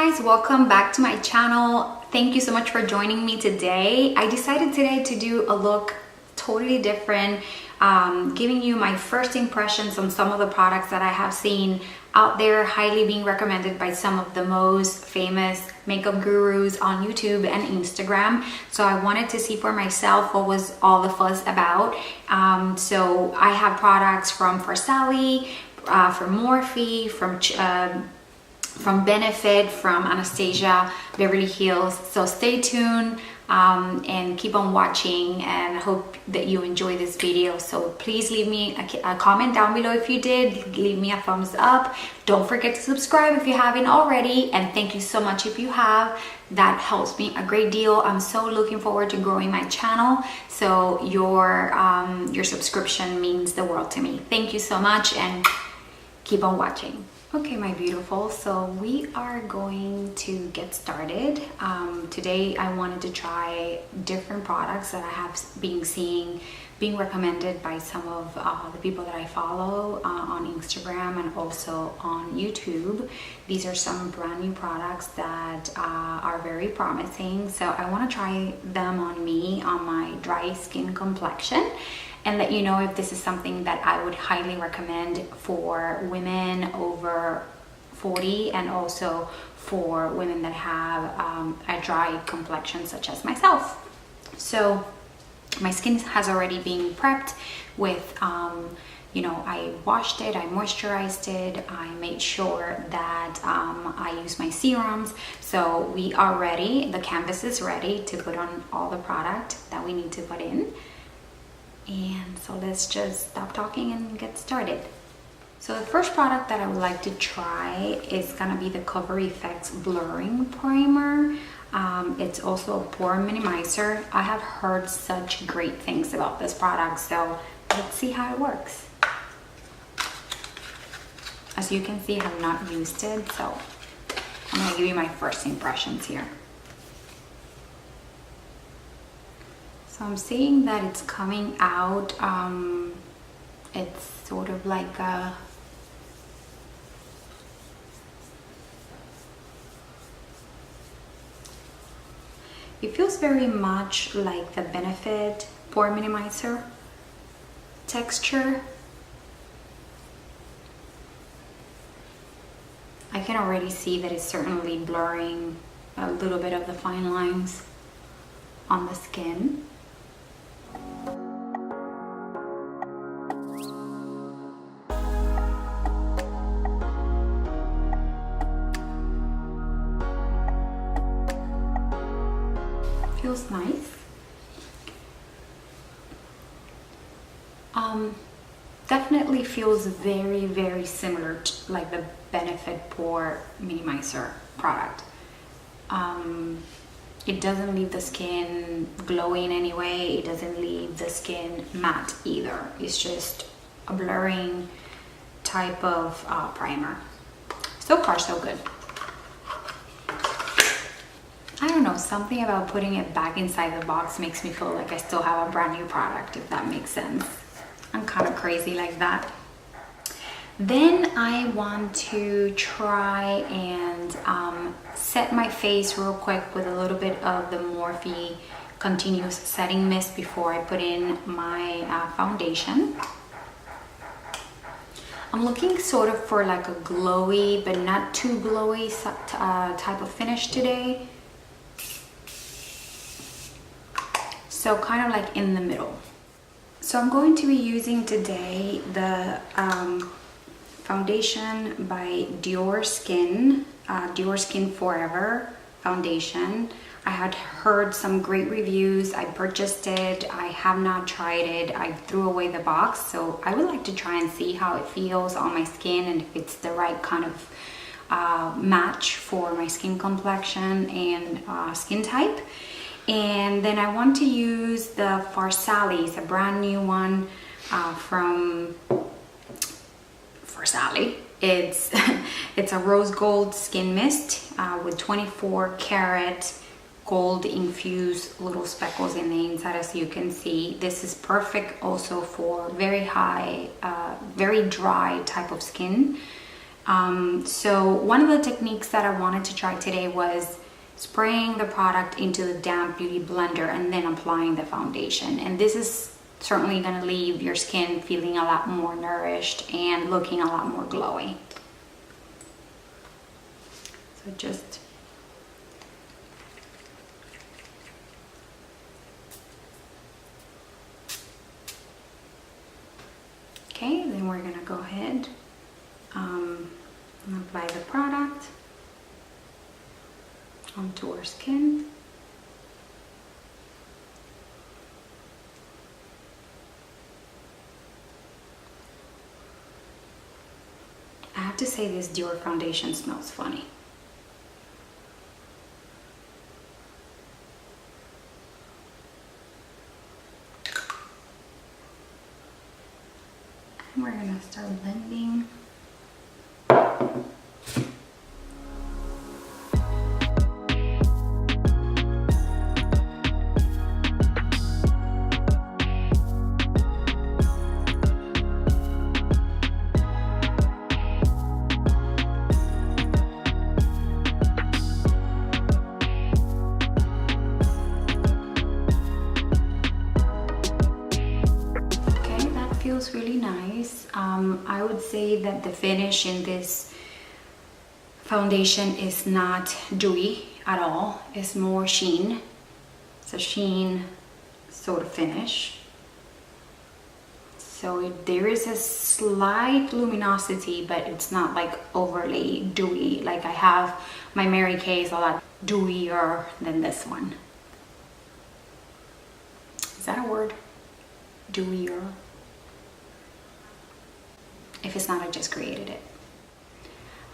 guys, welcome back to my channel. Thank you so much for joining me today. I decided today to do a look totally different, giving you my first impressions on some of the products that I have seen out there, highly being recommended by some of the most famous makeup gurus on YouTube and Instagram. So I wanted to see for myself what was all the fuss about. So I have products from Farsali, from Morphe, from Benefit, from Anastasia, Beverly Hills. So stay tuned and keep on watching, and I hope that you enjoy this video. So please leave me a comment down below if you did. Leave me a thumbs up. Don't forget to subscribe if you haven't already, and thank you so much if you have. That helps me a great deal. I'm so looking forward to growing my channel, so your subscription means the world to me. Thank you so much, and keep on watching. Okay, my beautiful, so we are going to get started. Today I wanted to try different products that I have been seeing being recommended by some of the people that I follow on Instagram and also on YouTube. These are some brand new products that are very promising, so I want to try them on me, on my dry skin complexion, and let you know if this is something that I would highly recommend for women over 40 and also for women that have a dry complexion such as myself. So my skin has already been prepped with, I washed it, I moisturized it, I made sure that I use my serums. So we are ready, the canvas is ready to put on all the product that we need to put in. And so let's just stop talking and get started. So the first product that I would like to try is gonna be the Cover Effects Blurring Primer. It's also a pore minimizer. I have heard such great things about this product, so let's see how it works. As you can see, I have not used it, so I'm gonna give you my first impressions here. So I'm seeing that it's coming out, it's sort of like a it feels very much like the Benefit Pore Minimizer texture. I can already see that it's certainly blurring a little bit of the fine lines on the skin. Feels nice. Definitely feels very, very similar to like the Benefit Pore Minimizer product. It doesn't leave the skin glowing anyway. It doesn't leave the skin matte either. It's just a blurring type of primer. So far, so good. I don't know, something about putting it back inside the box makes me feel like I still have a brand new product, if that makes sense. I'm kind of crazy like that. Then I want to try and set my face real quick with a little bit of the Morphe Continuous Setting Mist before I put in my foundation. I'm looking sort of for like a glowy, but not too glowy type of finish today. So kind of like in the middle. So I'm going to be using today the foundation by Dior Skin Forever foundation. I had heard some great reviews. I purchased it. I have not tried it. I threw away the box. So I would like to try and see how it feels on my skin and if it's the right kind of match for my skin complexion and skin type. And then I want to use the Farsali. It's a brand new one from Farsali. It's a rose gold skin mist with 24 karat gold infused little speckles in the inside, as you can see. This is perfect also for very high, very dry type of skin. So one of the techniques that I wanted to try today was spraying the product into the damp beauty blender and then applying the foundation. And this is certainly going to leave your skin feeling a lot more nourished and looking a lot more glowy. So just okay, then we're gonna go ahead and apply the product onto our skin. I have to say this Dior foundation smells funny. And we're gonna start blending. Feels really nice. I would say that the finish in this foundation is not dewy at all. It's more sheen. It's a sheen sort of finish. So there is a slight luminosity, but it's not like overly dewy. Like I have my Mary Kay is a lot dewier than this one. Is that a word? Dewier? If it's not, I just created it.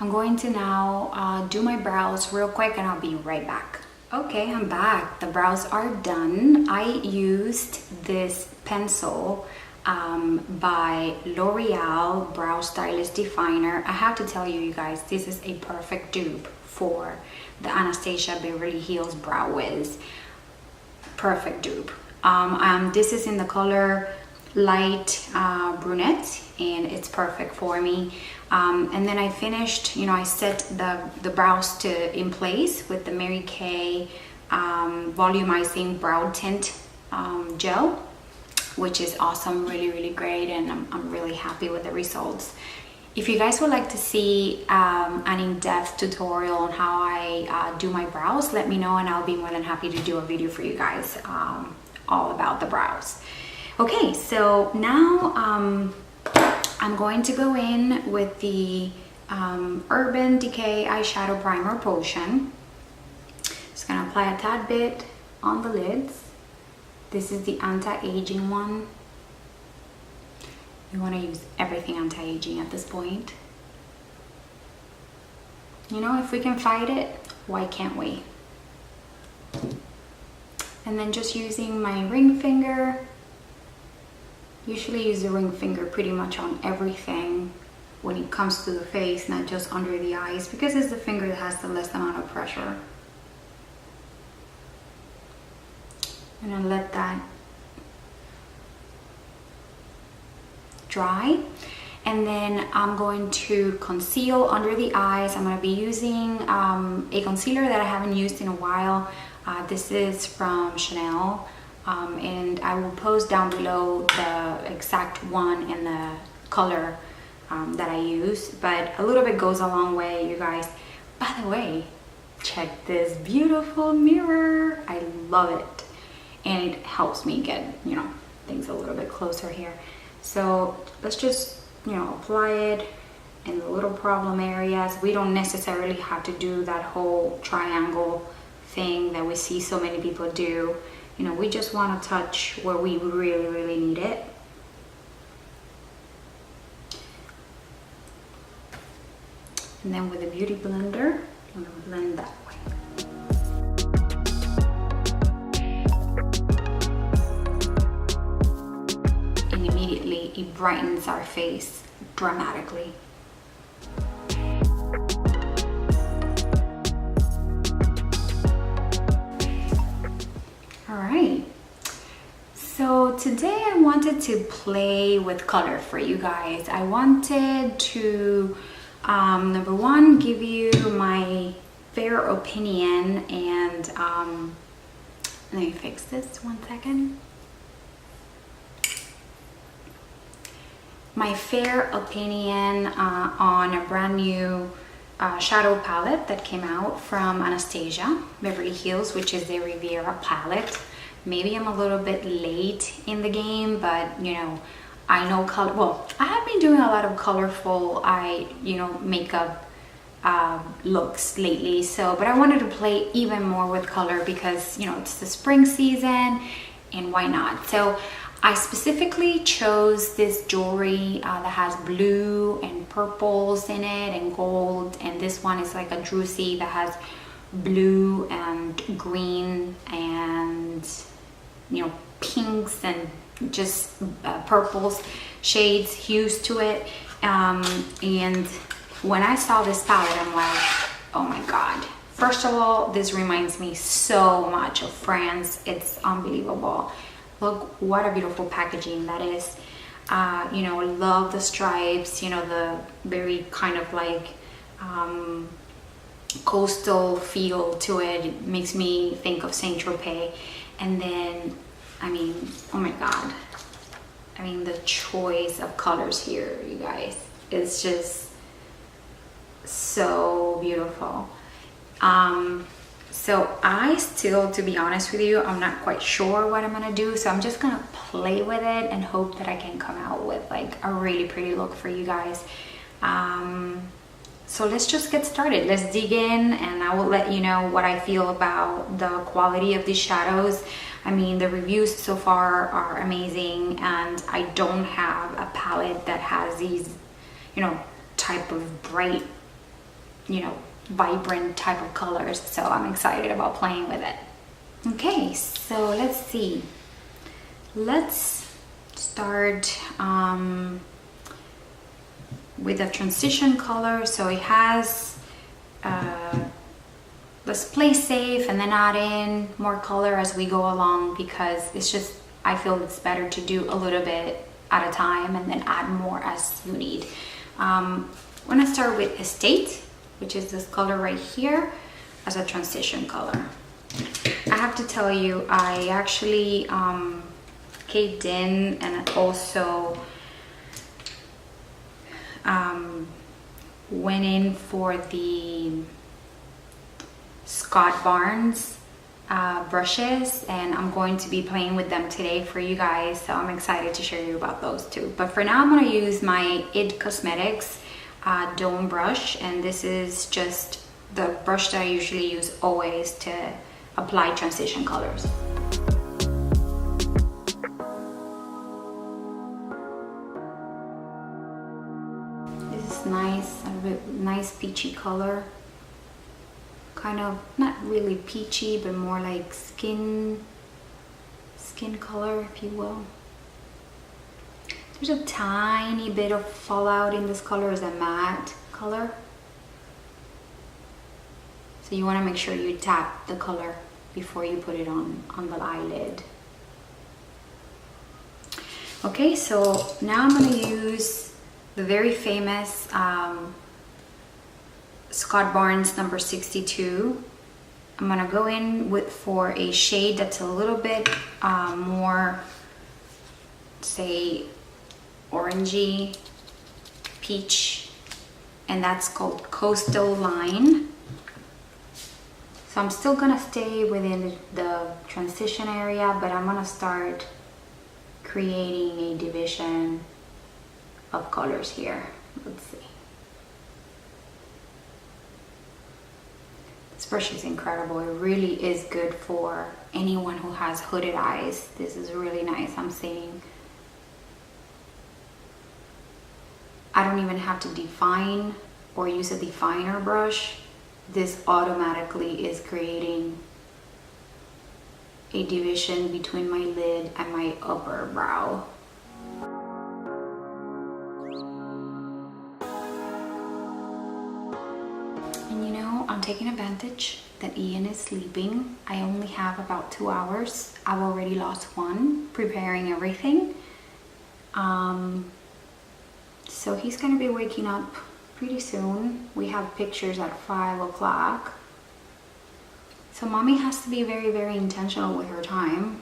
I'm going to now do my brows real quick and I'll be right back. Okay, I'm back. The brows are done. I used this pencil by L'Oreal Brow Stylist Definer. I have to tell you, you guys, this is a perfect dupe for the Anastasia Beverly Hills Brow Wiz. Perfect dupe. This is in the color light brunette, and it's perfect for me. And then I finished, you know, I set the brows in place with the Mary Kay volumizing brow tint gel, which is awesome, really great, and I'm really happy with the results. If you guys would like to see an in-depth tutorial on how I do my brows, let me know and I'll be more than happy to do a video for you guys all about the brows. Okay, so now I'm going to go in with the Urban Decay Eyeshadow Primer Potion. Just gonna apply a tad bit on the lids. This is the anti-aging one. You want to use everything anti-aging at this point. You know, if we can fight it, why can't we? And then just using my ring finger. Usually use the ring finger pretty much on everything when it comes to the face, not just under the eyes, because it's the finger that has the less amount of pressure. And then let that dry. And then I'm going to conceal under the eyes. I'm going to be using a concealer that I haven't used in a while. This is from Chanel. And I will post down below the exact one and the color that I use, but a little bit goes a long way, you guys. By the way, check this beautiful mirror. I love it, and it helps me get, you know, things a little bit closer here. So let's just, you know, apply it in the little problem areas. We don't necessarily have to do that whole triangle thing that we see so many people do. You know, we just want to touch where we really need it. And then with a beauty blender, I'm going to blend that way. And immediately it brightens our face dramatically. So today I wanted to play with color for you guys. I wanted to Number one, give you my fair opinion, and let me fix this 1 second. My fair opinion on a brand new shadow palette that came out from Anastasia Beverly Hills, which is the Riviera palette. Maybe I'm a little bit late in the game, but you know, I know color. Well, I have been doing a lot of colorful makeup looks lately, so but I wanted to play even more with color because, you know, it's the spring season and why not. So I specifically chose this jewelry that has blue and purples in it and gold, and this one is like a druzy that has blue and green and, you know, pinks and just purples shades, hues to it. And when I saw this palette, I'm like, oh my god. First of all, this reminds me so much of France. It's unbelievable. Look what a beautiful packaging that is. You know, love the stripes, you know, the very kind of like coastal feel to it. It makes me think of Saint Tropez. And then, I mean, oh my god. I mean, the choice of colors here, you guys, it's just so beautiful. So I still, to be honest with you, I'm not quite sure what I'm gonna do. So I'm just gonna play with it and hope that I can come out with like a really pretty look for you guys. So let's just get started. Let's dig in, and I will let you know what I feel about the quality of these shadows. I mean, the reviews so far are amazing, and I don't have a palette that has these, you know, type of bright, you know, vibrant type of colors, so I'm excited about playing with it. Okay, so let's see. Let's start with a transition color. So it has let's play safe and then add in more color as we go along, because it's just, I feel it's better to do a little bit at a time and then add more as you need. I'm gonna start with Estate, which is this color right here, as a transition color. I have to tell you, I actually caved in and also went in for the Scott Barnes brushes, and I'm going to be playing with them today for you guys, so I'm excited to share you about those too. But for now, I'm going to use my IT Cosmetics dome brush, and this is just the brush that I usually use always to apply transition colors. This is nice, a nice peachy color, kind of not really peachy, but more like skin color, if you will. There's a tiny bit of fallout in this color, is a matte color. So you want to make sure you tap the color before you put it on the eyelid. Okay, so now I'm going to use the very famous Scott Barnes number 62. I'm going to go in for a shade that's a little bit more, say, orangey peach, and that's called Coastal Line. So I'm still gonna stay within the transition area, but I'm gonna start creating a division of colors here. Let's see. This brush is incredible. It really is good for anyone who has hooded eyes. This is really nice. I'm saying I don't even have to define or use a definer brush. This automatically is creating a division between my lid and my upper brow. And you know, I'm taking advantage that Ian is sleeping. I only have about 2 hours. I've already lost one preparing everything. So he's gonna be waking up pretty soon. We have pictures at 5 o'clock. So mommy has to be very, very intentional with her time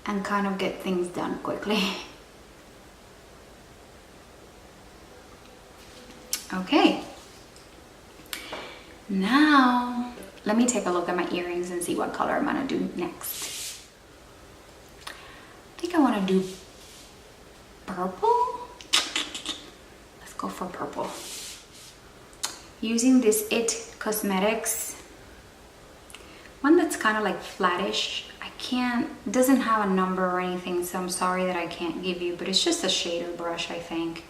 and kind of get things done quickly. Okay. Now, let me take a look at my earrings and see what color I'm gonna do next. I think I wanna do purple. Let's go for purple. Using this It Cosmetics one that's kind of like flattish. It doesn't have a number or anything, so I'm sorry that I can't give you, but it's just a shader brush, I think.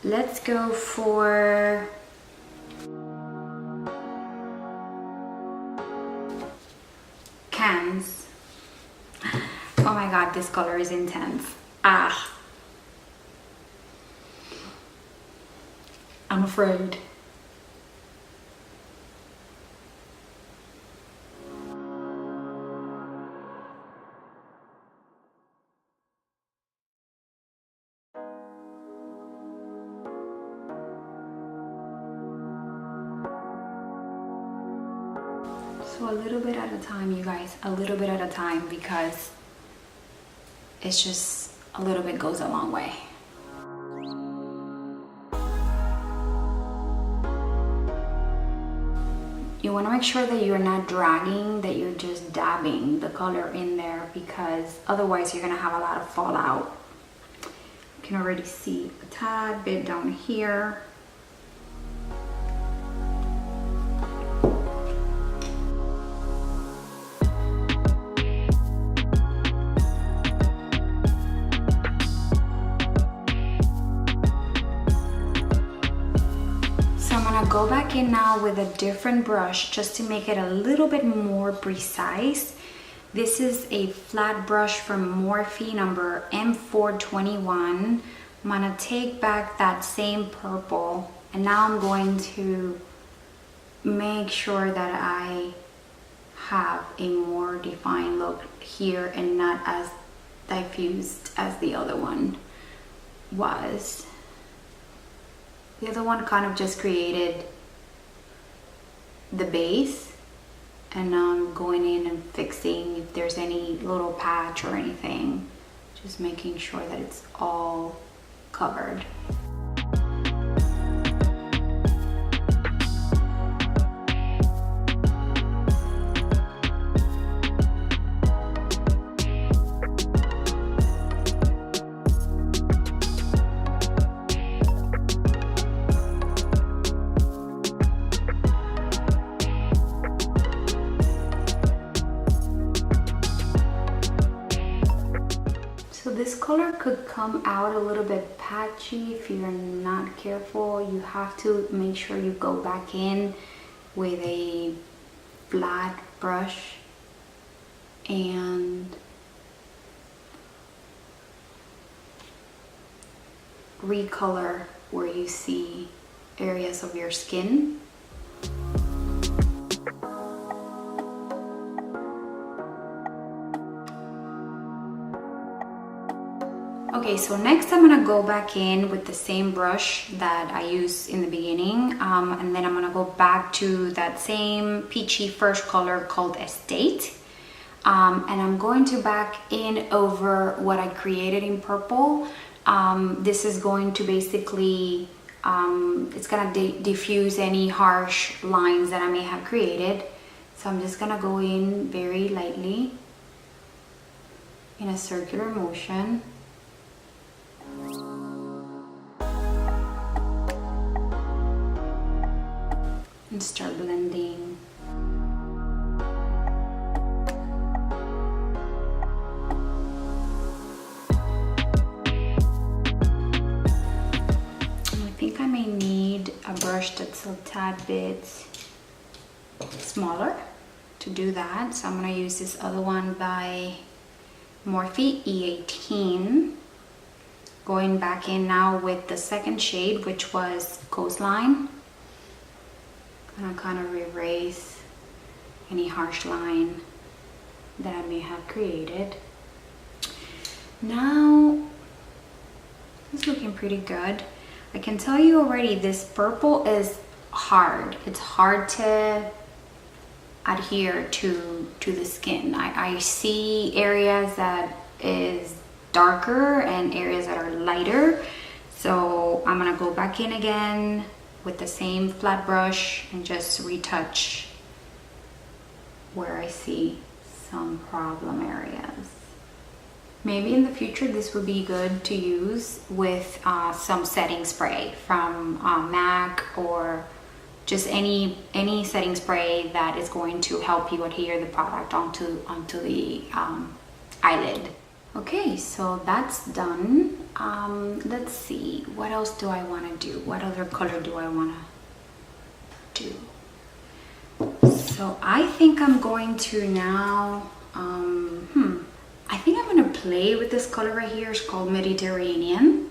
Let's go for Candice. Oh my god, this color is intense. I'm afraid. So a little bit at a time, you guys, a little bit at a time, because it's just a little bit goes a long way. You want to make sure that you're not dragging, that you're just dabbing the color in there, because otherwise you're going to have a lot of fallout. You can already see a tad bit down here. Go back in now with a different brush just to make it a little bit more precise. This is a flat brush from Morphe number M421. I'm gonna take back that same purple, and now I'm going to make sure that I have a more defined look here and not as diffused as the other one was. The other one kind of just created the base, and now I'm going in and fixing if there's any little patch or anything, just making sure that it's all covered. This color could come out a little bit patchy if you're not careful. You have to make sure you go back in with a flat brush and recolor where you see areas of your skin. Okay, so next I'm gonna go back in with the same brush that I used in the beginning, and then I'm gonna go back to that same peachy first color called Estate, and I'm going to back in over what I created in purple. This is going to basically, it's gonna diffuse any harsh lines that I may have created. So I'm just gonna go in very lightly in a circular motion. And start blending. I think I may need a brush that's a tad bit smaller to do that. So I'm going to use this other one by Morphe E18. Going back in now with the second shade, which was Coastline. Gonna kind of erase any harsh line that I may have created. Now It's looking pretty good. I can tell you already, this purple is hard. It's hard to adhere to the skin. I see areas that is darker and areas that are lighter. So I'm gonna go back in again with the same flat brush and just retouch where I see some problem areas. Maybe in the future this would be good to use with some setting spray from MAC, or just any setting spray that is going to help you adhere the product onto the eyelid. Okay, so that's done. Let's see, what else do I want to do? What other color do I want to do? So I think I'm going to now, I think I'm going to play with this color right here. It's called Mediterranean.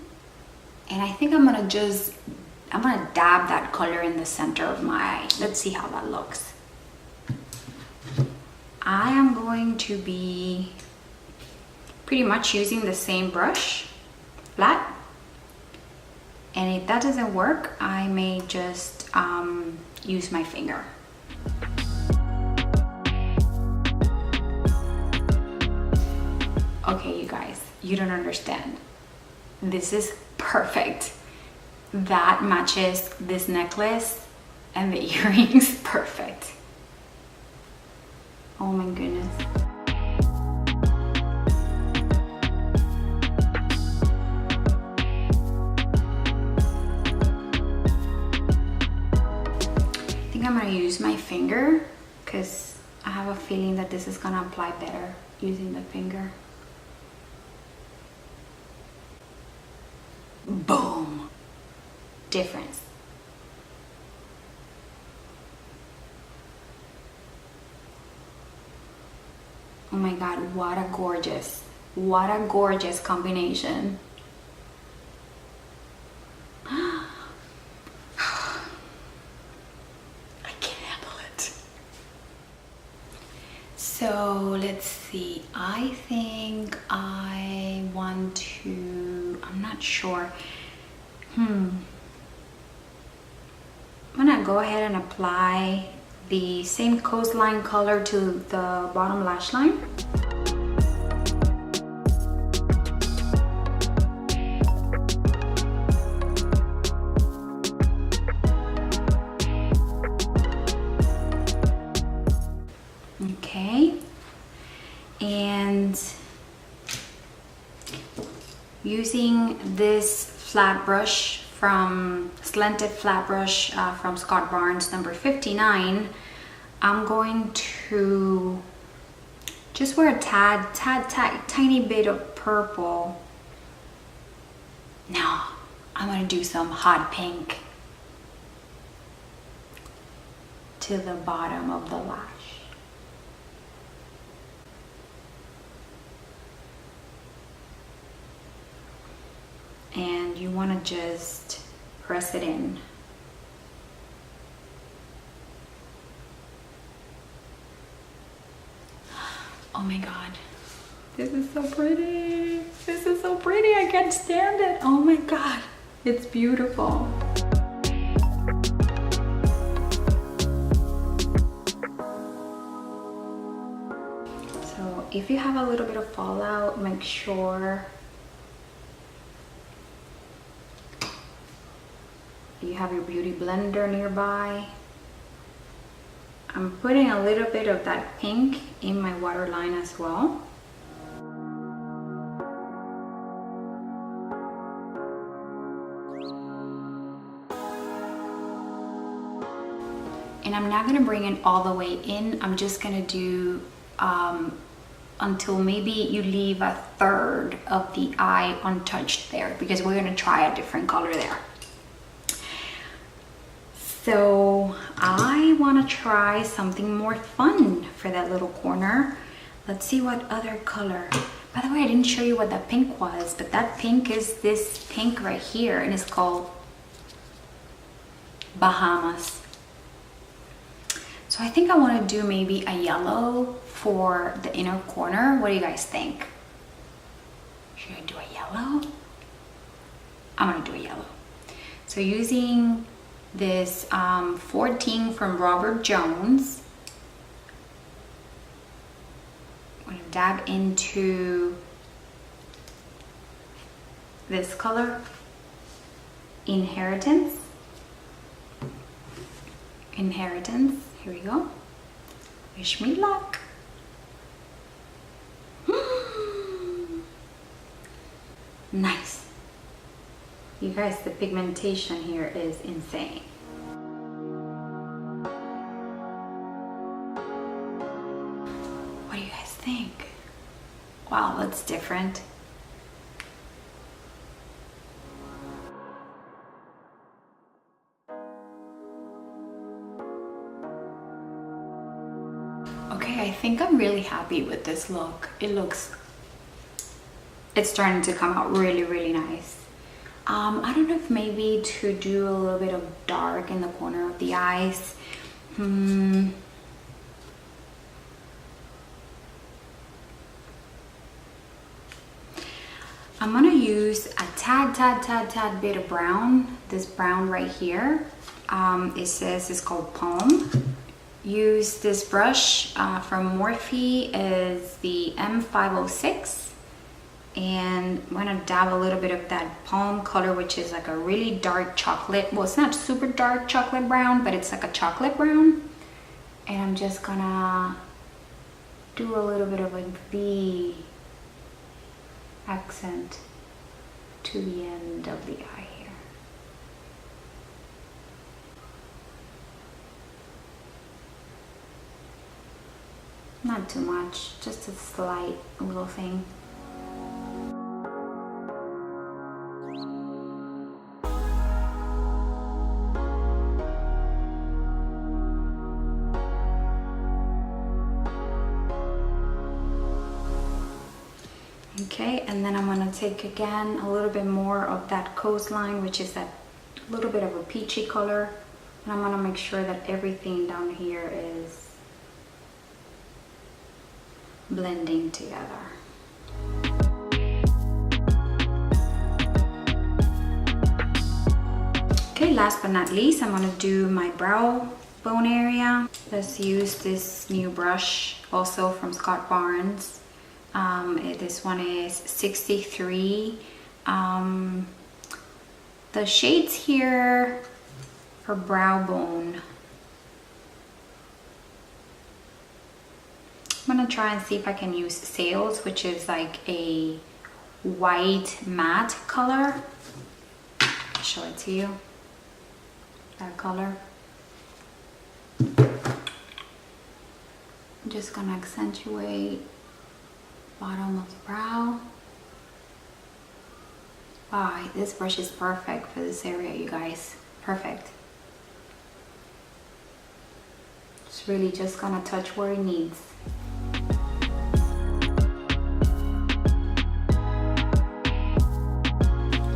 And I think I'm going to dab that color in the center of my eye. Let's see how that looks. I am going to be pretty much using the same brush, flat. And if that doesn't work, I may just use my finger. Okay, you guys, you don't understand. This is perfect. That matches this necklace and the earrings perfect. Oh my goodness. I think I'm gonna use my finger because I have a feeling that this is gonna apply better using the finger. Boom! Difference. Oh my God, what a gorgeous combination. I can't handle it. So let's see, I think I want to, I'm not sure. I'm gonna go ahead and apply the same coastline color to the bottom lash line. Okay, and using this flat brush slanted flat brush from Scott Barnes number 59, I'm going to just wear a tiny bit of purple. Now I'm going to do some hot pink to the bottom of the lash. And you want to just press it in. Oh my God, this is so pretty. This is so pretty, I can't stand it. Oh my God, it's beautiful. So if you have a little bit of fallout, make sure you have your beauty blender nearby. I'm putting a little bit of that pink in my waterline as well. And I'm not gonna bring it all the way in. I'm just gonna do until maybe you leave a third of the eye untouched there, because we're gonna try a different color there. So I want to try something more fun for that little corner. Let's see what other color. By the way, I didn't show you what that pink was, but that pink is this pink right here, and it's called Bahamas. So I think I want to do maybe a yellow for the inner corner. What do you guys think? Should I do a yellow? I'm gonna do a yellow. So using this 14 from Robert Jones, I'm gonna dab into this color, Inheritance. Inheritance, here we go. Wish me luck. Nice. You guys, the pigmentation here is insane. What do you guys think? Wow, that's different. Okay, I think I'm really happy with this look. It's starting to come out really, really nice. I don't know if maybe to do a little bit of dark in the corner of the eyes. I'm gonna use a tad bit of brown. This brown right here. It says it's called Palm. Use this brush from Morphe, is the M506. And I'm gonna dab a little bit of that Palm color, which is like a really dark chocolate. Well, it's not super dark chocolate brown, but it's like a chocolate brown. And I'm just gonna do a little bit of a V accent to the end of the eye here. Not too much, just a slight little thing. Okay, and then I'm gonna take again a little bit more of that coastline, which is that little bit of a peachy color, and I'm gonna make sure that everything down here is blending together. Okay, last but not least, I'm gonna do my brow bone area. Let's use this new brush, also from Scott Barnes. This one is 63. The shades here for brow bone, I'm gonna try and see if I can use Sales, which is like a white matte color. I'll show it to you, that color. I'm just gonna accentuate bottom of the brow. Wow, this brush is perfect for this area, you guys. Perfect. It's really just gonna touch where it needs.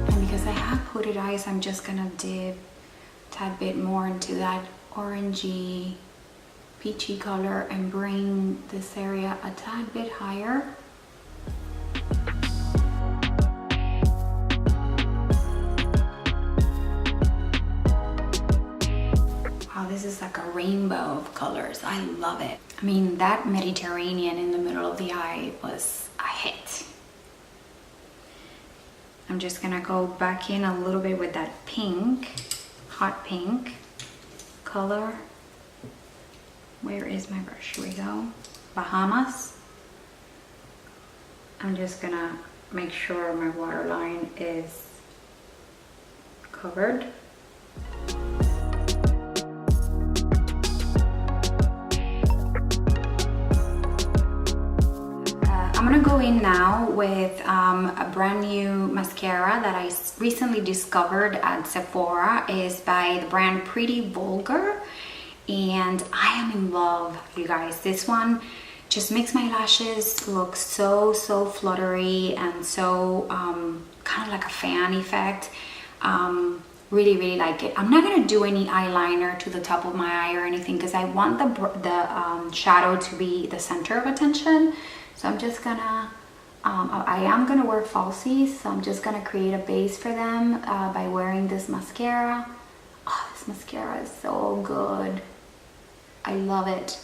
And because I have hooded eyes, I'm just gonna dip a tad bit more into that orangey, peachy color and bring this area a tad bit higher. This is like a rainbow of colors. I love it. I mean, that Mediterranean in the middle of the eye was a hit. I'm just gonna go back in a little bit with that pink, hot pink color. Where is my brush? Here we go. Bahamas. I'm just gonna make sure my waterline is covered. I'm gonna go in now with a brand new mascara that I recently discovered at Sephora. Is by the brand Pretty Vulgar, and I am in love, you guys. This one just makes my lashes look so fluttery and so kind of like a fan effect. Really like it. I'm not gonna do any eyeliner to the top of my eye or anything because I want the shadow to be the center of attention. So I'm just gonna I am gonna wear falsies, so I'm just gonna create a base for them by wearing this mascara. Oh, this mascara is so good. I love it.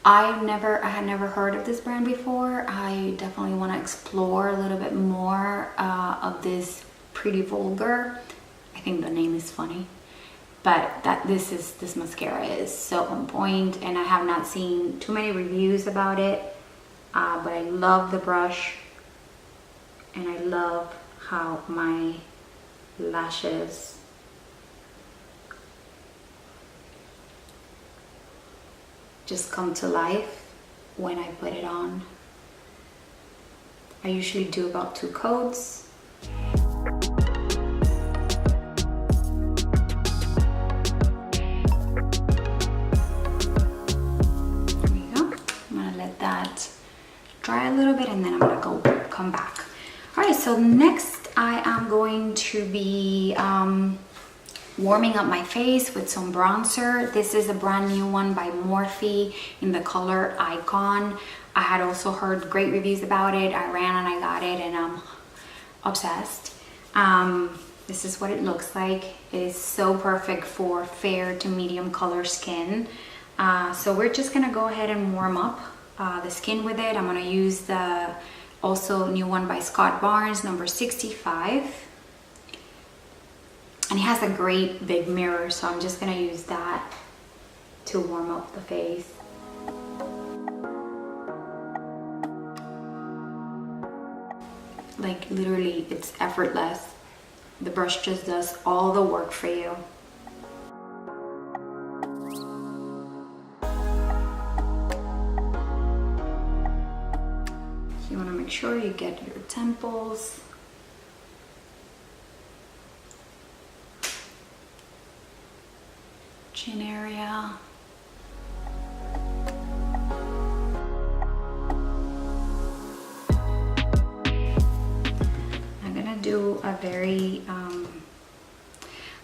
I had never heard of this brand before. I definitely want to explore a little bit more of this Pretty Vulgar. I think the name is funny, but this mascara is so on point, and I have not seen too many reviews about it. But I love the brush, and I love how my lashes just come to life when I put it on. I usually do about 2 coats. There we go. I'm gonna let that dry a little bit, and then I'm gonna come back. All right, so next I am going to be warming up my face with some bronzer. This is a brand new one by Morphe in the color Icon. I had also heard great reviews about it. I ran and I got it, and I'm obsessed. This is what it looks like. It is so perfect for fair to medium color skin. So we're just gonna go ahead and warm up the skin with it. I'm gonna use the also new one by Scott Barnes, number 65. And it has a great big mirror, so I'm just gonna use that to warm up the face. Like literally, it's effortless. The brush just does all the work for you. So you wanna make sure you get your temples. Chin area. I'm gonna do a very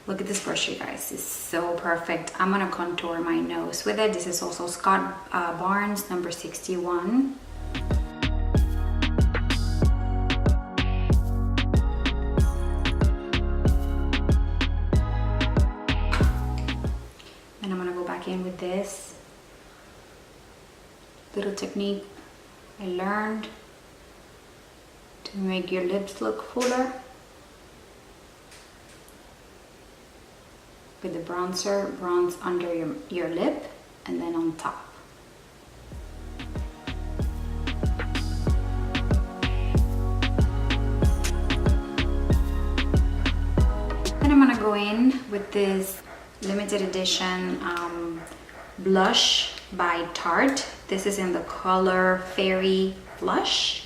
look at this brush, you guys. It's so perfect. I'm gonna contour my nose with it. This is also Scott Barnes, number 61. In with this little technique I learned to make your lips look fuller with the bronzer. Bronze under your lip and then on top. Then I'm gonna go in with this limited edition blush by Tarte. This is in the color Fairy Blush.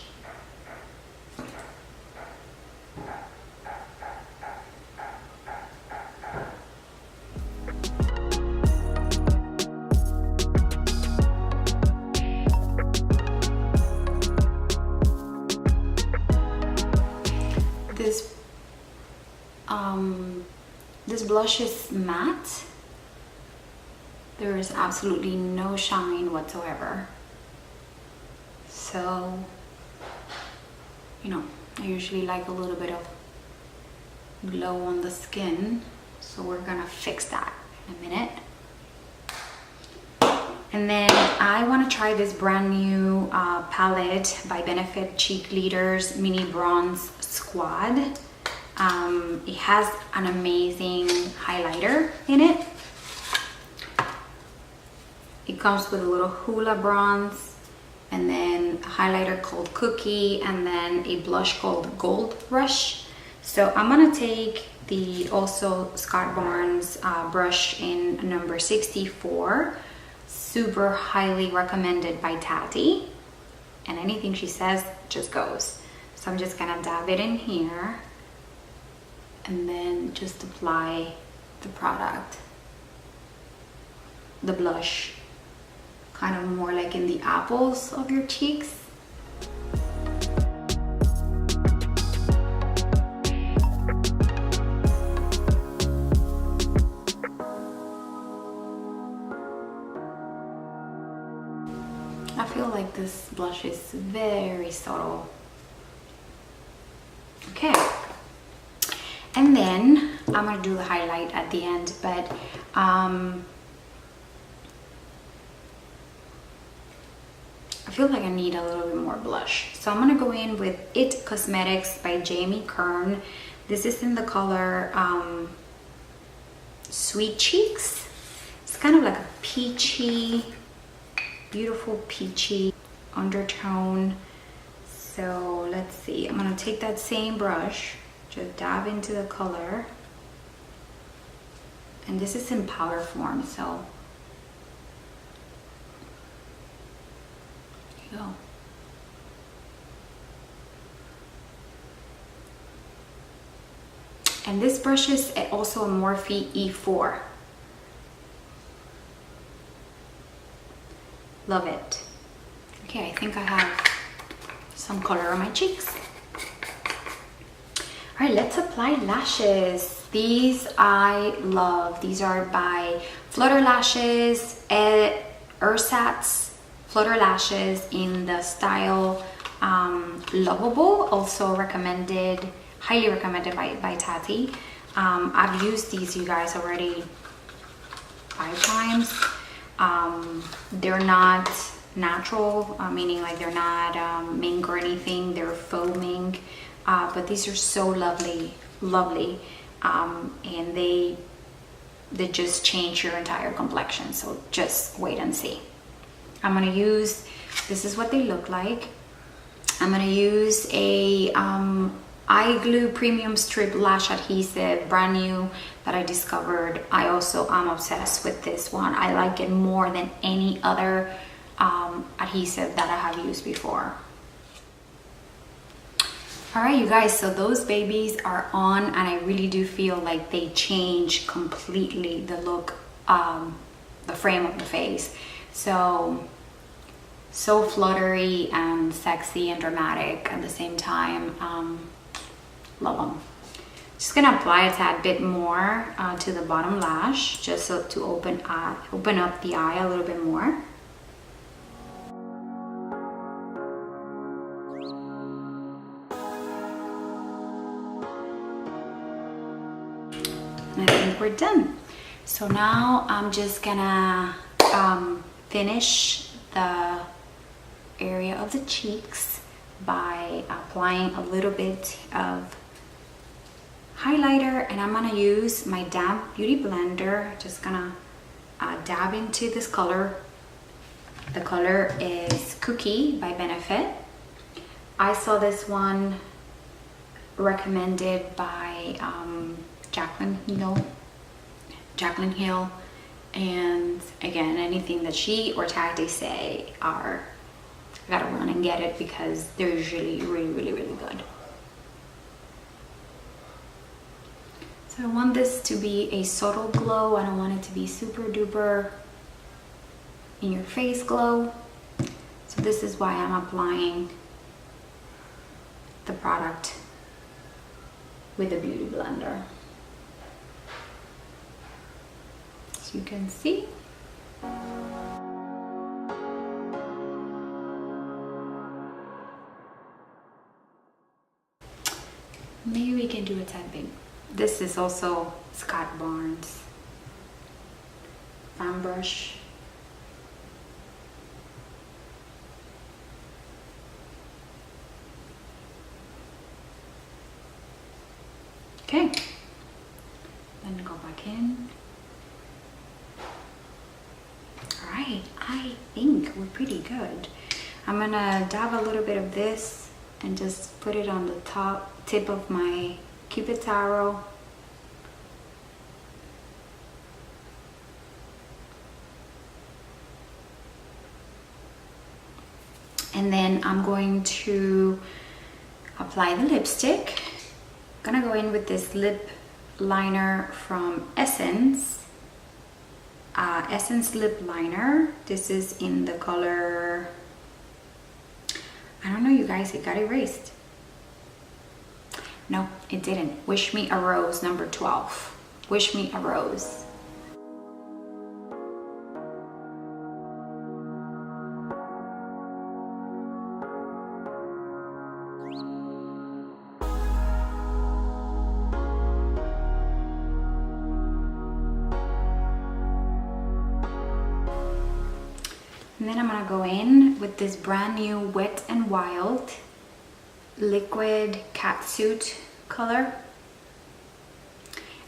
This blush is matte. There is absolutely no shine whatsoever. So, you know, I usually like a little bit of glow on the skin. So we're gonna fix that in a minute. And then I wanna try this brand new palette by Benefit Cheek Leaders Mini Bronze Squad. It has an amazing highlighter in it. It comes with a little Hula bronze, and then a highlighter called Cookie, and then a blush called Gold Rush. So I'm gonna take the also Scott Barnes brush in number 64. Super highly recommended by Tati, and anything she says just goes. So I'm just gonna dab it in here and then just apply the product, the blush, kind of more like in the apples of your cheeks. I feel like this blush is very subtle. Okay. And then I'm gonna do the highlight at the end, but I feel like I need a little bit more blush. So I'm gonna go in with It Cosmetics by Jamie Kern. This is in the color Sweet Cheeks. It's kind of like a peachy, beautiful peachy undertone. So let's see, I'm gonna take that same brush, just dab into the color. And this is in powder form, so there you go. And this brush is also a Morphe E4. Love it. Okay, I think I have some color on my cheeks. All right, let's apply lashes. These I love. These are by Flutter Lashes, Ersatz Flutter Lashes in the style Lovable. Also recommended, highly recommended by Tati. I've used these, you guys, already 5 times. They're not natural, meaning like they're not mink or anything. They're faux mink, but these are so lovely, and they just change your entire complexion. So just wait and see. I'm gonna use, this is what they look like. I'm gonna use a Eye Glue Premium Strip Lash Adhesive, brand new, that I discovered. I also am obsessed with this one. I like it more than any other adhesive that I have used before. All right, you guys, so those babies are on, and I really do feel like they change completely the look, the frame of the face. So fluttery and sexy and dramatic at the same time. Love them. Just gonna apply a tad bit more to the bottom lash, just so to open up the eye a little bit more. And I think we're done. So now I'm just gonna finish the area of the cheeks by applying a little bit of highlighter, and I'm gonna use my damp beauty blender. Just gonna dab into this color. The color is Cookie by Benefit. I saw this one recommended by Jaclyn Hill, and again, anything that she or Tati say are, I gotta run and get it because they're usually really good. So I want this to be a subtle glow. I don't want it to be super duper in your face glow. So this is why I'm applying the product with a beauty blender. As you can see. Maybe we can do a tad bit. This is also Scott Barnes fan brush. Okay, then go back in. All right, I think we're pretty good. I'm gonna dab a little bit of this and just put it on the tip of my Cupid's arrow. And then I'm going to apply the lipstick. I'm gonna go in with this lip liner from Essence. Essence lip liner. This is in the color, I don't know, you guys, it got erased. No, it didn't. Wish Me a Rose, number 12. Wish Me a Rose. And then I'm gonna go in with this brand new Wet n Wild liquid catsuit color.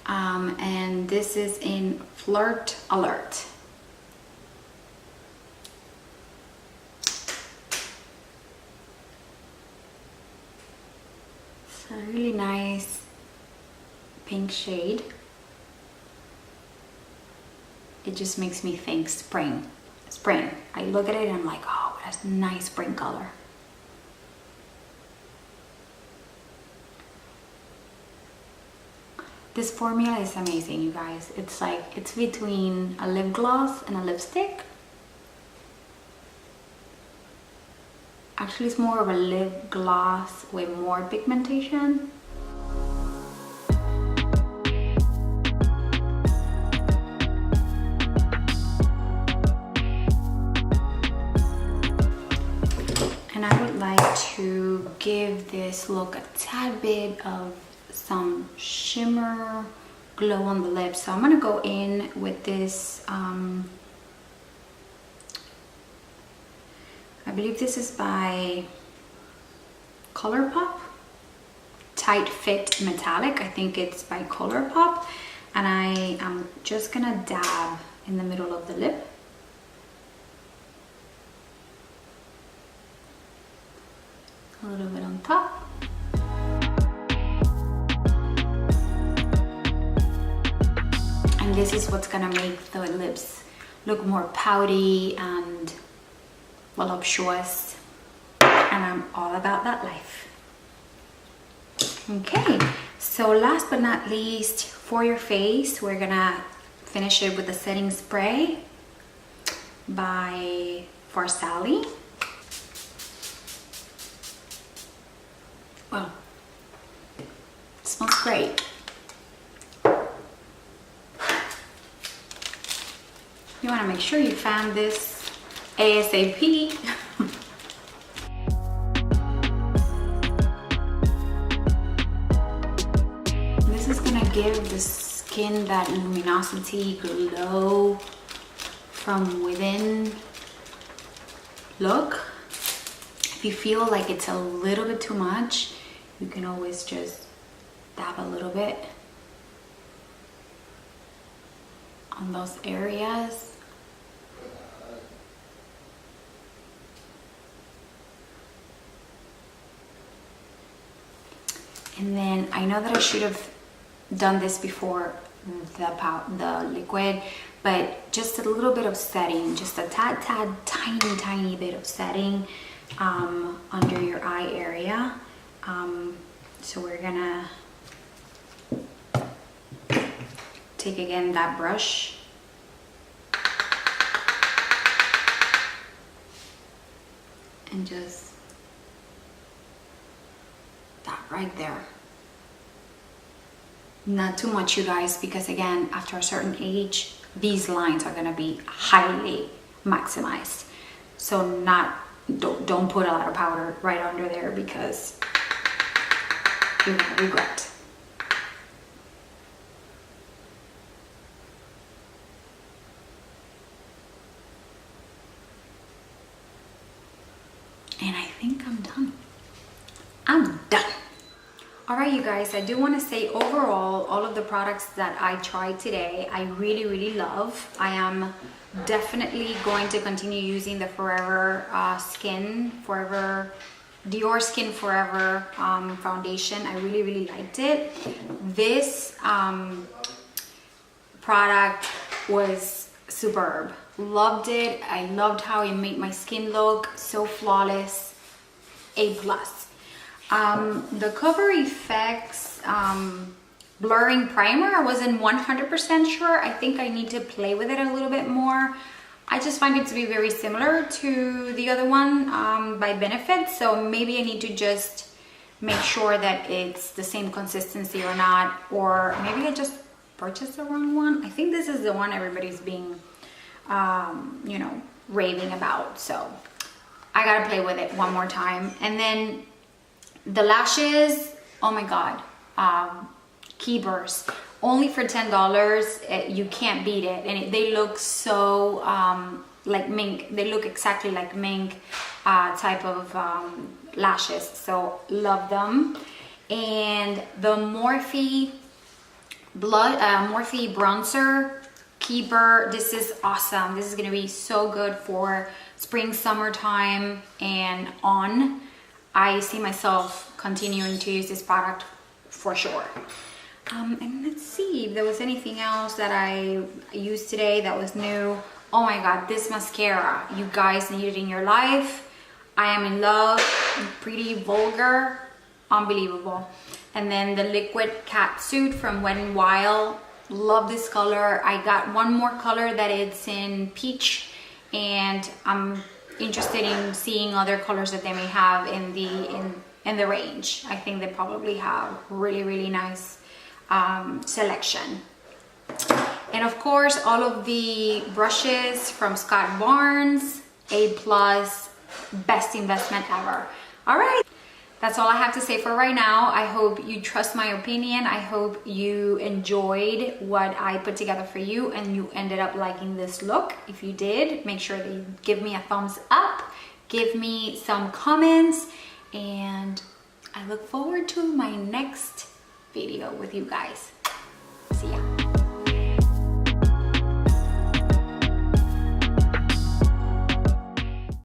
And this is in Flirt Alert. It's a really nice pink shade. It just makes me think spring. Spring. I look at it and I'm like, oh, that's a nice spring color. This formula is amazing, you guys. It's like, it's between a lip gloss and a lipstick. Actually, it's more of a lip gloss with more pigmentation. And I would like to give this look a tad bit of some shimmer glow on the lips. So I'm gonna go in with this, I believe this is by ColourPop, Tight Fit Metallic. I think it's by ColourPop. And I am just gonna dab in the middle of the lip. A little bit on top. And this is what's gonna make the lips look more pouty and voluptuous. And I'm all about that life. Okay, so last but not least, for your face, we're gonna finish it with the setting spray by Farsali. Well, it smells great. You want to make sure you fan this ASAP. This is gonna give the skin that luminosity, glow from within look. If you feel like it's a little bit too much, you can always just dab a little bit on those areas. And then I know that I should have done this before the liquid, but just a little bit of setting, just a tad tiny bit of setting under your eye area. So we're gonna take again that brush and just that right there. Not too much, you guys, because again, after a certain age, these lines are gonna be highly maximized. So don't put a lot of powder right under there because you're gonna regret. And I think I'm done. I'm done. All right, you guys, I do want to say overall, all of the products that I tried today, I really love. I am definitely going to continue using the Dior Skin Forever foundation. I really liked it. This product was superb. Loved it. I loved how it made my skin look so flawless. A+. The Cover Effects blurring primer, I wasn't 100% sure. I think I need to play with it a little bit more. I just find it to be very similar to the other one by Benefit, so maybe I need to just make sure that it's the same consistency or not, or maybe I just purchased the wrong one. I think this is the one everybody's being you know, raving about, so I gotta play with it one more time. And then the lashes, oh my god, Key Burst, only for $10. You can't beat it, and they look so like mink. They look exactly like mink type of lashes, so love them. And the Morphe bronzer keeper, this is awesome. This is gonna be so good for spring, summertime, and on. I see myself continuing to use this product for sure. And let's see if there was anything else that I used today that was new. Oh my god, this mascara, you guys need it in your life. I am in love. Pretty Vulgar, unbelievable. And then the liquid cat suit from Wet n Wild, love this color. I got one more color that it's in peach, and I'm interested in seeing other colors that they may have in the range. I think they probably have really nice selection. And of course, all of the brushes from Scott Barnes, A+, best investment ever. All right, that's all I have to say for right now. I hope you trust my opinion. I hope you enjoyed what I put together for you and you ended up liking this look. If you did, make sure that you give me a thumbs up, give me some comments, and I look forward to my next video with you guys.